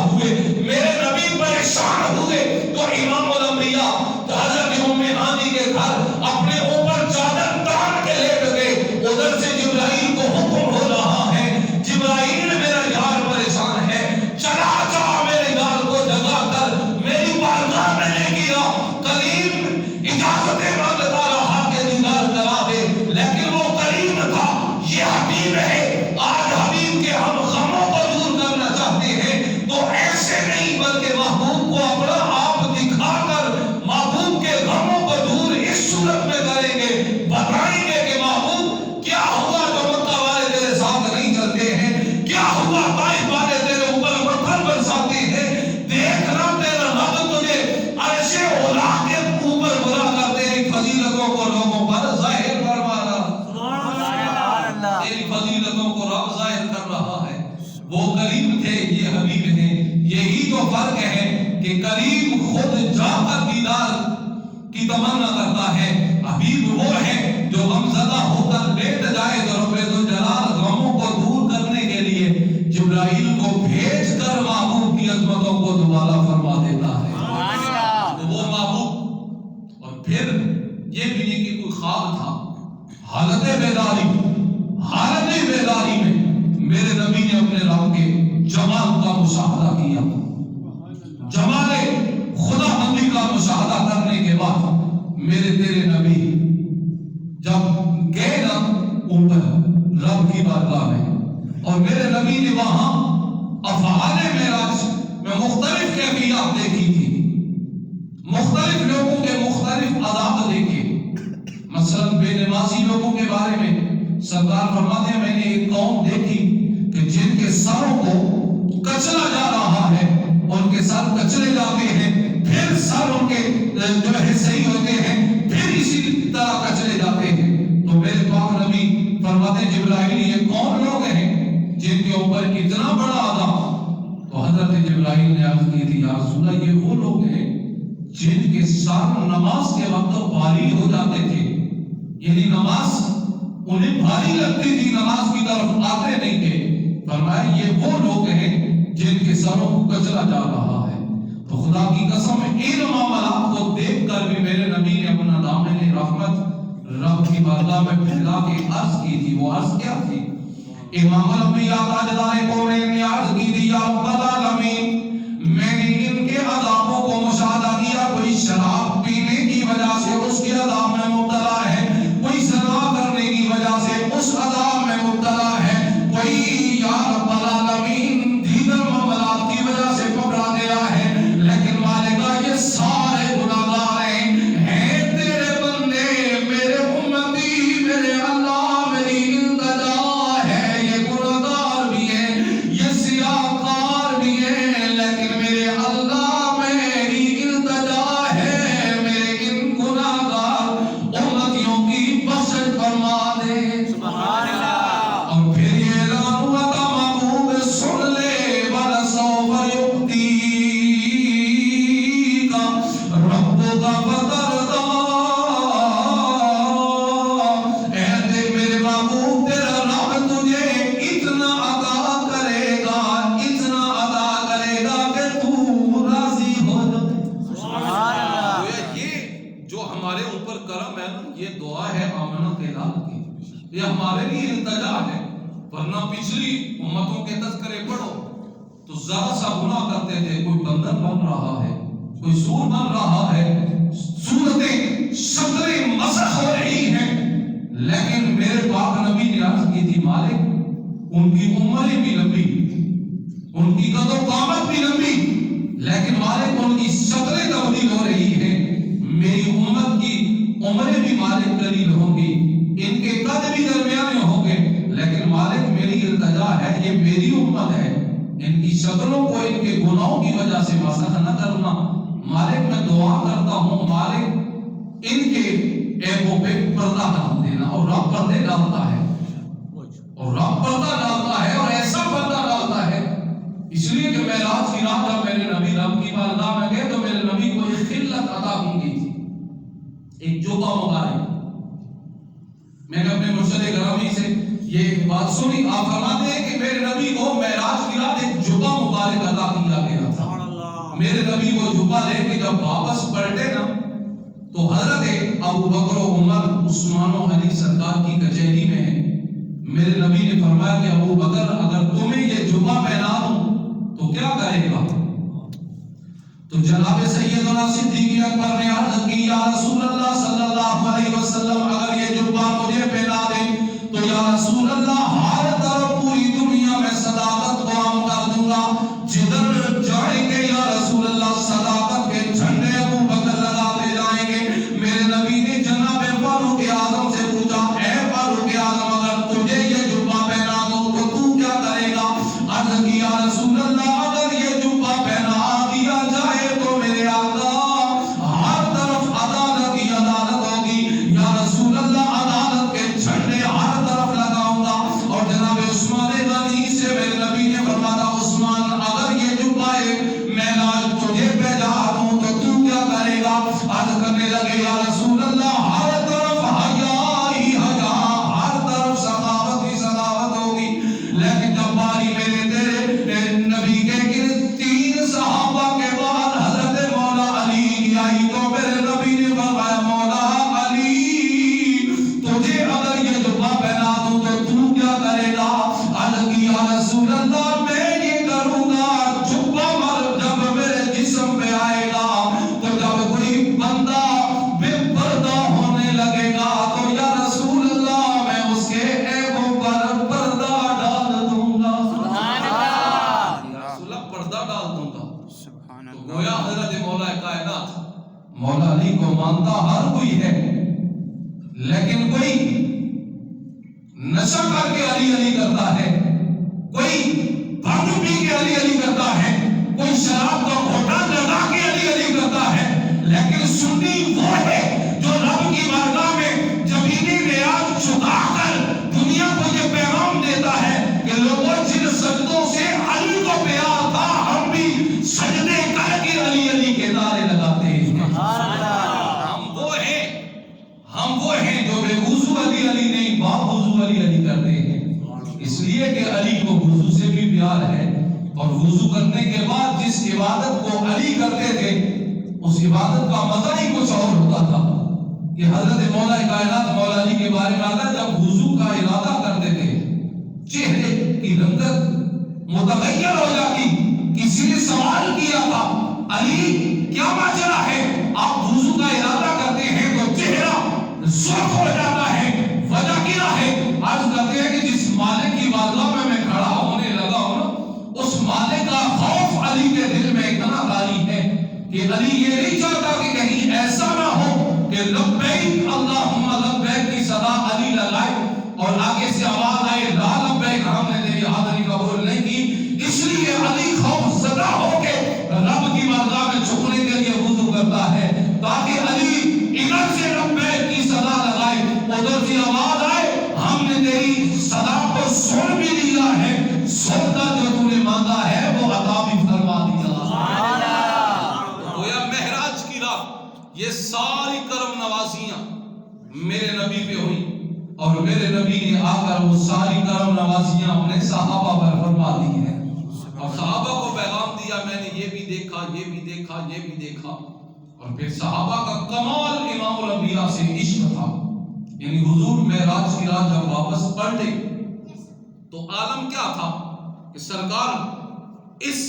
ہوئے، میرے نبی پریشان ہوئے تو امام الانبیاء حضرت ام ہانی کے گھر اپنے اوپر چادر تان کے لیٹ گئے. ادھر سے جبرائیل کو حکم ہو رہا ہے، جبرائیل میرا یار پریشان ہے، چلا جا میرے یار کو جگا کر میری بارگاہ میں لے گیا. کریم اجازتیں مانگتا رہا کہ دیدار کرا دے، لیکن وہ کریم تھا، یہ حبیب ہے. آج حبیب کے ہم غموں کو دور کرنا چاہتے ہیں تو ایسے نہیں بلکہ محبوب کو اپنا آپ دکھا کر محبوب کے غموں کو دور اس صورت میں کریں گے، بتائیں گے کہ محبوب کیا ہوا جو مکہ والے تیرے ساتھ نہیں چلتے ہیں، کیا ہوا طائف والے تیرے اوپر پتھر برساتے ہیں، دیکھنا تیرا رب تجھے عرش اولا کے اوپر بلا کرتے ہیں. فضیلتوں کو لوگوں پر ظاہر فرمانا، تیری فضیلتوں کو رب ظاہر کر رہا ہے. وہ کریم تھے، یہ حبیب ہیں. یہی تو فرق ہے کہ کریم خود جا کر دیدار کی تمنا کرتا ہے، حبیب وہ ہے جو غمزدہ ہو کر لیٹ جائے تو رب ذوالجلال غموں کو دور کرنے کے لیے جبرائیل کو بھیج کر محبوب کی عظمتوں کو دوبارہ فرما دیتا ہے. وہ محبوب، اور پھر یہ بھی نہیں کہ کوئی خواب تھا، حالت بیداری میں میرے نبی نے اپنے رب کے جمال کا مشاہدہ کیا. جمال خدا بندی کا مشاہدہ کرنے کے بعد میرے تیرے نبی جب گئے نا اوپر رب کی بارگاہ میں، اور میرے نبی نے وہاں افعال معراج میں مختلف کیفیات دیکھی تھی، مختلف لوگوں کے مختلف عذاب دیکھے. مثلا بے نمازی لوگوں کے بارے میں سرکار فرماتے ہیں میں نے ایک قوم دیکھی کہ جن کے سروں کو کچلا جا رہا ہے، ان کے سر کچلے جاتے ہیں، پھر سر ان کے جو ہے صحیح ہوتے ہیں، پھر اسی طرح کچلے جاتے ہیں. تو میرے پاک نبی فرماتے ہیں جبرائیل یہ کون لوگ ہیں جن کے اوپر کتنا بڑا عذاب؟ تو حضرت جبرائیل نے عرض کی تھی یا رسول اللہ یہ وہ لوگ ہیں جن کے سر نماز کے وقت بھاری ہو جاتے تھے، یعنی نماز انہیں بھاری لگتی تھی، نماز کی طرف آتے نہیں تھے. فرمایا یہ وہ لوگ ہیں جن کے سروں کو کچلا جا رہا ہے. تو خدا کی قسم ان معاملات کو دیکھ کر بھی میرے نبی نے اپنا دامن رحمت رب کی بارگاہ میں پھیلا کے عرض کی تھی. وہ عرض کیا تھی؟ امام الانبیاء تاجدار کونین نے عرض کی تھی یا رب العالمین میں نے ان کے عذابوں کو مشاہدہ کیا، کوئی شراب پینے کی وجہ سے اس کے عذاب میں مبتلا ہے، کوئی زنا کرنے کی وجہ سے اس عذاب میں مبتلا ہے، کوئی یا رب العالمین دیگر معاملات کی وجہ سے پکڑا گیا ہے، لیکن مالکہ یہ سارے گناہگار ہیں تیرے بندے، میرے امتی، میرے اللہ، میری التجا ہے. یہ گناہگار بھی ہیں، یہ سیاہکار بھی ہیں، لیکن میرے اللہ میری التجا ہے، میرے ان گناہگار امتیوں کی بخشش فرما دے. سبحان اللہ. اور پھر یہ اعلان ہوا تھا محبوب سن لے وَلَسَوْفَ يُعْطِيكَ رَبُّكَ فَتَرْضَىٰ. اے میرے محبوب تیرا رب تجھے اتنا عطا کرے گا، اتنا عطا کرے گا کہ تو راضی ہو جائے. سبحان اللہ. یہ جو ہمارے اوپر کرم ہے نا، یہ دعا ہے آمنہ کے لال کی، یہ ہمارے لیے التجا ہے. ورنہ پچھلی امتوں کے تذکرے پڑھو تو ذرا سا گناہ کرتے تھے، کوئی بندر بن رہا ہے، کوئی سور بن رہا ہے، صورتیں شکلیں مسخ ہو رہی ہیں، لیکن میرے پاک نبی نے عرض کی تھی مالک ان کی عمریں بھی لمبی، ان کی قد و قامت بھی لمبی، لیکن مالک ان کی شکلیں تبدیل ہو رہی ہیں. میری امت کی عمریں بھی مالک قلیل ہوں گی، ان کے قد بھی درمیانے ہوں گے، لیکن مالک میری التجا ہے، یہ میری امت ہے، ان کی شکلوں کو ان کے گناہوں کی وجہ سے مسخ نہ کرنا. مالک میں دعا کرتا ہوں مالک ان کے عیبوں پہ پردہ ڈال دینا. اور رب پردے ڈالتا ہے، اور رب پردہ ڈالتا ہے، اور ایسا پردہ ڈالتا ہے. اس لیے کہ معراج کی رات جب میرے نبی رب کی بارگاہ میں گئے تو میرے نبی کو ایک خلت عطا ہو گئی تھی، ایک جوبہ مبارک. میں نے اپنے مرشد گرامی سے یہ بات سنی، آپ فرماتے ہیں کہ میرے نبی کو معراج کی رات ایک جبہ مبارک عطا کیا گیا تھا۔ میرے نبی کو جبہ لے کے جب واپس پلٹے نا تو حضرت ابو بکر و عمر، عثمان و علی سرکار کی کچہری میں ہیں۔ میرے نبی نے فرمایا کہ ابو بکر اگر تمہیں یہ جبہ پہنا دوں تو کیا کرے گا؟ تو جناب سیدنا صدیق اکبر نے عرض کی یا رسول اللہ صلی اللہ علیہ وسلم اگر یہ جبہ مجھے پہنا دے تو یا رسول اللہ ہر طرف پوری دنیا میں صداقت کو عام کر دوں گا، جدھر جائیں گے یا رسول اللہ صداقت کے جھنڈے ابو بکر لگاتے جائیں گے۔ میرے نبی نے جناب فاروق اعظم سے پوچھا اے فاروق اعظم اگر تجھے یہ جبہ پہنا دوں تو تو کیا کرے گا؟ عرض کی یا رسول اللہ اگر یہ جبہ پہنا دیا جائے تو میرے آقا ہر طرف عدالت ہی عدالت ہوگی، یا رسول اللہ عدالت کے جھنڈے ہر طرف لگاؤں گا۔ اور جناب عثمان غنی سے میرے نبی نے فرمایا عثمان اگر یہ جبہ معراج تجھے پہنا دوں تو تو کیا کرے گا؟ عرض کرنے لگے یا رسول اللہ ہر طرف حیا ہی حیا، ہر طرف سخاوت ہی سخاوت ہوگی۔ لیکن جب باری میرے تیرے نبی کے تین صحابہ کے بعد حضرت مولا علی کی آئی تو میرے نبی نے فرمایا مولا علی تجھے اگر یہ جبہ پہنا دوں تو تو کیا کرے گا؟ عرض کی یا رسول اللہ میں یہ کروں گا جبہ جب میرے جسم پہ آئے گا تو جب کوئی بندہ بے پردہ ہونے لگے گا تو یا رسول اللہ میں اس کے عیبوں پر پردہ ڈال دوں گا۔ سبحان اللہ، یا رسول اللہ پردہ ڈال دوں گا۔ سبحان اللہ، گویا حضرت مولا کائنات مولا علی کو مانتا ہر کوئی ہے، لیکن کوئی نشہ کر کے علی علی کرتا ہے، کوئی بھنگ پی کے علی علی کرتا ہے، کوئی شراب کا گھوٹا لگا کے علی علی کرتا ہے، لیکن سنی وہ ہے جو رب کی بارگاہ میں جبینی ریاض چکا کر دنیا کو یہ پیغام دیتا ہے کہ لوگوں جن سجدوں سے علی کو پیار تھا ہم بھی سجدے کر کے علی علی کے نعرے لگاتے ہیں۔ ہم وہ ہیں جو بے وضو علی علی نہیں با وضو علی علی کرتے ہیں، اس لیے کہ علی کو وضو سے بھی پیار ہے، اور وضو کرنے کے بعد جس عبادت کو علی کرتے تھے اس عبادت کا مزہ ہی کچھ اور ہوتا تھا۔ کہ حضرت مولا کائنات مولا علی کے بارے میں آتا ہے جب وضو کا ارادہ کرتے تھے چہرے کی رنگت متغیر ہو جاتی۔ کسی نے سوال کیا تھا علی کیا ماجرا ہے، آپ وضو کا ارادہ کرتے ہیں تو چہرہ سرخ ہو جاتا ہے، وجہ کیا ہے؟ عرض کرتے ہیں کہ جس مالک کی بارگاہ میں کھڑا ہونے لگا ہوں نا اس مالک کا خوف علی کے دل میں اتنا غالب ہے کہ علی یہ نہیں چاہتا کہ کہیں ایسا نہ ہو کہ لبیک اللہم لبیک کی صدا علی لگائے اور آگے سے آواز آئے لا لبیک ہم نے تیری حاضری قبول نہیں کی، اس لیے علی خوف زدہ ہو کے رب کی بارگاہ میں جھکنے کے لیے وضو کرتا ہے تاکہ علی ادھر سے لبیک کی صدا لگائے ادھر سے آواز آئے ہم نے تیری صدا کو سن بھی لیا ہے، سن کر جو تو نے مانگا ہے وہ عطا بھی فرما دیا۔ گویا معراج کی رات یہ ساری کرم نوازیاں میرے نبی پہ ہوئی اور میرے نبی نے آ کر وہ ساری کرم نوازیاں اپنے صحابہ پر فرما دی ہیں، اور صحابہ کو پیغام دیا میں نے یہ بھی دیکھا یہ بھی دیکھا یہ بھی دیکھا۔ اور پھر صحابہ کا کمال امام الانبیاء سے عشق تھا، یعنی حضور معراج کی رات جب واپس پلٹے تو عالم کیا تھا کہ سرکار اس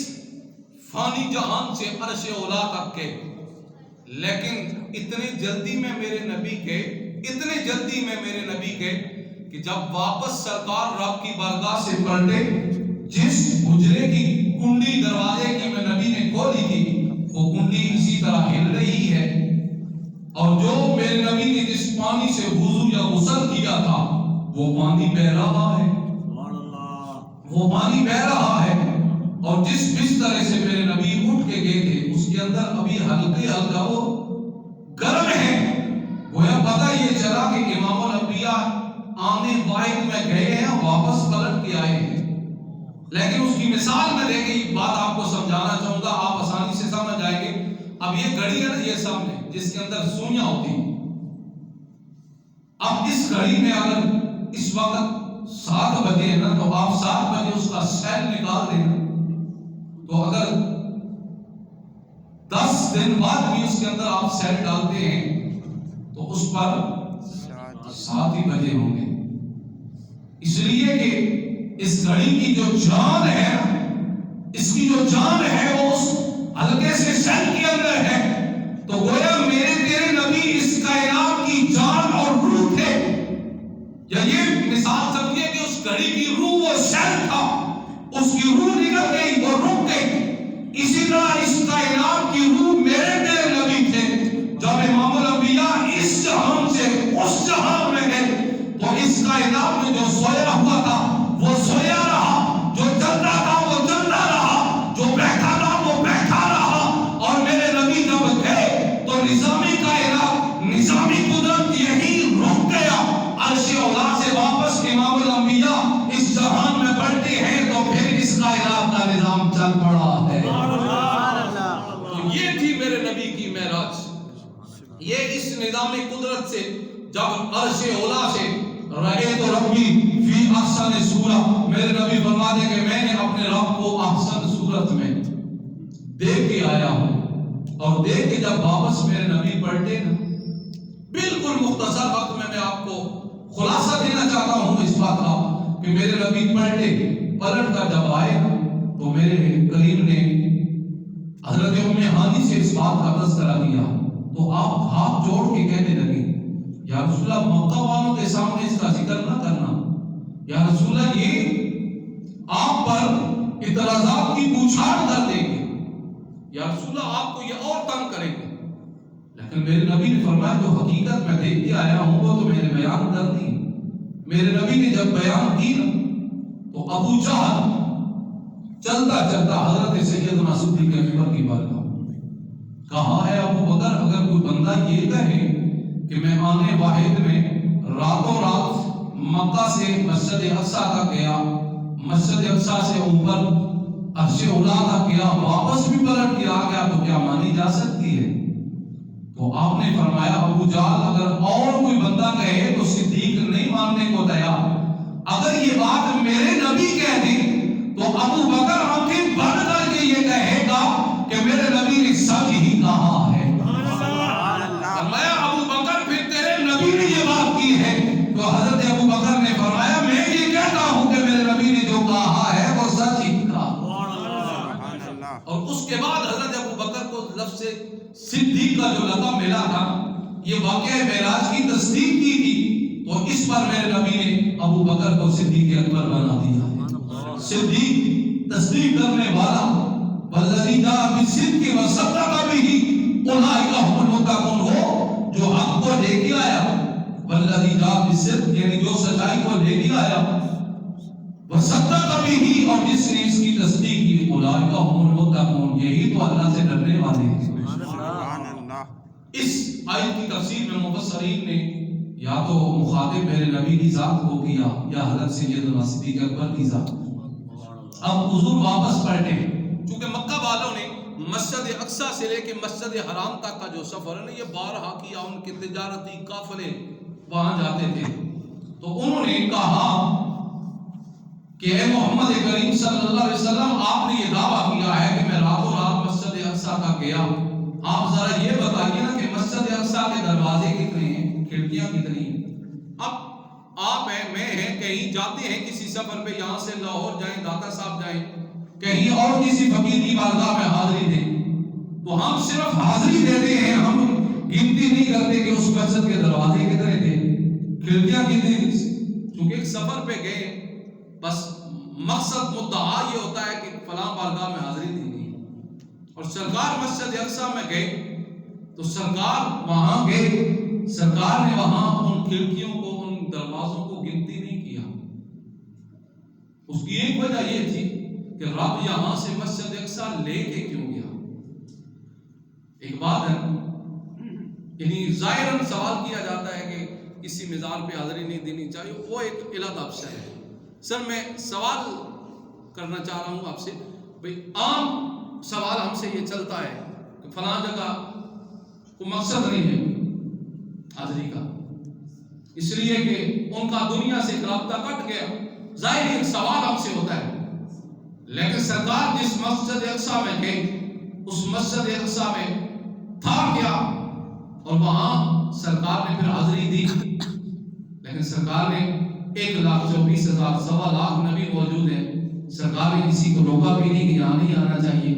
فانی جہان سے عرش اولا تک کے، لیکن اتنی جلدی میں میرے نبی کے کہ جب واپس سرکار رب کی بارگاہ سے پلٹے جس حجرے کی کنڈی دروازے کی میں نبی نے کھولی تھی وہ کنڈی اسی طرح ہل رہی ہے، اور جو میرے نبی نے جس پانی سے وضو یا غسل کیا تھا وہ پانی بہ رہا ہے، وہ پانی بہ رہا ہے، اور جس بستر سے میرے نبی اٹھ کے گئے تھے اس کے اندر ابھی ہلکے ہلکا وہ گرم ہے۔ گویا پتہ یہ چلا کہ امام الانبیاء آنے واحد میں گئے ہیں واپس پلٹ کے آئے ہیں، لیکن اس کی مثال میں دے کے ایک بات آپ کو سمجھانا چاہوں گا، آپ آسانی سے سمجھ جائیں گے۔ اب یہ گھڑی ہے نا یہ سامنے جس کے اندر سوئیاں ہوتی ہیں، اب اس گھڑی میں اگر اس وقت 7 بجے ہے نا تو آپ 7 بجے اس کا سیل نکال دینا، تو اگر 10 دن بعد بھی اس کے اندر آپ سیل ڈالتے ہیں تو اس پر 7 ہی بجے ہوں گے۔ اس لیے کہ اس گھڑی کی جو جان ہے، اس کی جو جان ہے وہ اس ہلکے سے سیل کے اندر ہے۔ تو گویا میرے تیرے نبی اس کائنات کی جان اور روح تھے، یا یہ مثال سمجھے کہ اس گھڑی کی روح وہ سیل تھا، اس کی روح نکل گئی، وہ رک گئی۔ اسی طرح اس کائنات کی روح میرے تیرے نبی تھے۔ جب امام الانبیاء اس جہان سے اس جہان میں گئے تو اس کائنات میں جو سویا ہوا تھا وہ سویا رہا، جو چلتا تھا وہ چلتا رہا، جو بیٹھا تھا وہ بیٹھا رہا۔ اور میرے نبی جب گئے تو نظامی کائنات، نظامی قدرت یہی رک گیا۔ عرش اولا سے واپس امام الانبیاء اس جہان میں بڑھتے ہیں تو پھر اس کائنات کا نظام چل پڑا ہے۔ تو یہ تھی میرے نبی کی معراج۔ یہ اس نظامی قدرت سے جب عرش اولا سے رأیت ربی فی احسن صورہ، میرے نبی فرماتے کہ میں نے اپنے رب کو احسن صورت میں دیکھ کے آیا ہوں۔ اور دیکھ کے جب واپس میرے نبی پلٹے نا، بالکل مختصر وقت میں آپ کو خلاصہ دینا چاہتا ہوں اس بات کا کہ میرے نبی پلٹے، پلٹ کر جب آئے تو میرے کریم نے حضرت ام ہانی سے اس بات کا تذکرہ کیا تو آپ ہاتھ جوڑ کے کہنے لگے یا رسول اللہ مکہ والوں کے سامنے اس کا ذکر نہ کرنا، یا رسول اللہ یہ آپ پر اعتراضات کی بوچھاڑ کر دیں گے، یا رسول اللہ آپ کو یہ اور تنگ کریں گے۔ لیکن میرے نبی نے فرمایا جو حقیقت میں دیکھ کے آیا ہوں وہ تو میں نے بیان کر دی۔ میرے نبی نے جب بیان کی نا تو ابو جہل چلتا چلتا حضرت سیدنا صدیق اکبر کی بارگاہ کہا ہے ابو بکر اگر کوئی بندہ یہ کہے کہ میں آنے واحد میں راتوں رات مکہ سے مسجد اقصی تک گیا، مسجد اقصی سے اوپر عرش اولا تک گیا، واپس بھی پلٹ کے آ گیا تو کیا مانی جا سکتی ہے؟ تو آپ نے فرمایا ابو جہل اگر اور کوئی بندہ کہے تو صدیق نہیں ماننے کو تیار، اگر یہ بات میرے نبی کہہ دیں تو ابو بکر آنکھیں بند کر کے یہ کہے گا کہ میرے نبی نے سچ ہی کہا ہے۔ فرمایا ابو بکر پھر تیرے نبی نے یہ بات کی ہے؟ تو حضرت ابو بکر نے فرمایا میں یہ کہتا ہوں کہ میرے نبی نے جو کہا ہے وہ سچ ہی کہا۔ اور اس کے بعد حضرت ابو بکر کو لفظ صدیق کا جو لقب ملا تھا، یہ واقعہ معراج کی تصدیق کی تھی تو اس پر میرے نبی نے ابو بکر کو صدیق اکبر بنا دیا ہے۔ صدیق تصدیق کرنے والا، والذی جاء بالصدق وصدق بہ اولئک هم المتقون، ہو جو حق کو لے کے آیا، والذی جاء بالصدق یعنی جو سچائی کو لے کے آیا، وصدق بہ اور جس نے اس کی تصدیق کی، اولئک هم المتقون یہی تو اللہ سے ڈرنے والے ہیں۔ اس آیت کی تفسیر میں مفسرین نے یا تو مخاطب میرے نبی کی ذات کو کیا یا حضرت سیدنا صدیق اکبر کی ذات۔ اب حضور واپس پلٹے، چونکہ مکہ والوں نے مسجد اقصی سے لے کے مسجد حرام تک کا جو سفر ہے نا یہ بارہا کیا، ان کے تجارتی قافلے وہاں جاتے تھے، تو انہوں نے کہا کہ اے محمد کریم صلی اللہ علیہ وسلم آپ نے یہ دعویٰ کیا ہے کہ میں راتوں رات مسجد اقصی تک گیا، آپ ذرا یہ بتائیے نا کہ مسجد اقصی کے دروازے کتنے ہیں، کھڑکیاں کتنی ہیں؟ اب آپ ہیں میں ہیں کہیں جاتے ہیں کسی سفر پہ، یہاں سے لاہور جائیں، داتا صاحب جائیں، کہیں اور کسی فقیر کی بارگاہ میں حاضری دیں تو ہم صرف حاضری دیتے ہیں، ہم گنتی نہیں کرتے کہ اس مسجد کے دروازے کتنے تھے، کھڑکیاں کتنی تھی۔ چونکہ ایک سفر پہ گئے بس مقصد مدعا یہ ہوتا ہے کہ فلاں بارگاہ میں حاضری دی گئی، اور سرکار مسجد اقصی میں گئے تو سرکار وہاں گئے، سرکار نے وہاں ان کھڑکیوں کو، ان دروازوں کو گنتی نہیں کیا۔ اس کی ایک وجہ یہ تھی کہ رب یہاں سے مسجد اقصی لے کے کیوں گیا؟ ایک بات ہے یعنی ظاہراً سوال کیا جاتا ہے کہ کسی مزار پہ حاضری نہیں دینی چاہیے، وہ ایک علت افسر ہے۔ سر میں سوال کرنا چاہ رہا ہوں آپ سے، بھئی عام سوال ہم سے یہ چلتا ہے کہ فلاں جگہ کوئی مقصد نہیں ہے حاضری کا، اس لیے کہ ان کا دنیا سے ایک رابطہ کٹ گیا. ظاہر ایک سوال ہم سے ہوتا ہے، لیکن سرکار جس مسجد اقصی میں گئے اس مسجد اقصی میں تھا کیا، اور وہاں سرکار نے پھر حاضری دی. لیکن سرکار نے 1,24,000 سوا لاکھ نبی موجود ہیں، سرکار نے کسی کو روکا بھی نہیں کہ یہاں نہیں آنا چاہیے.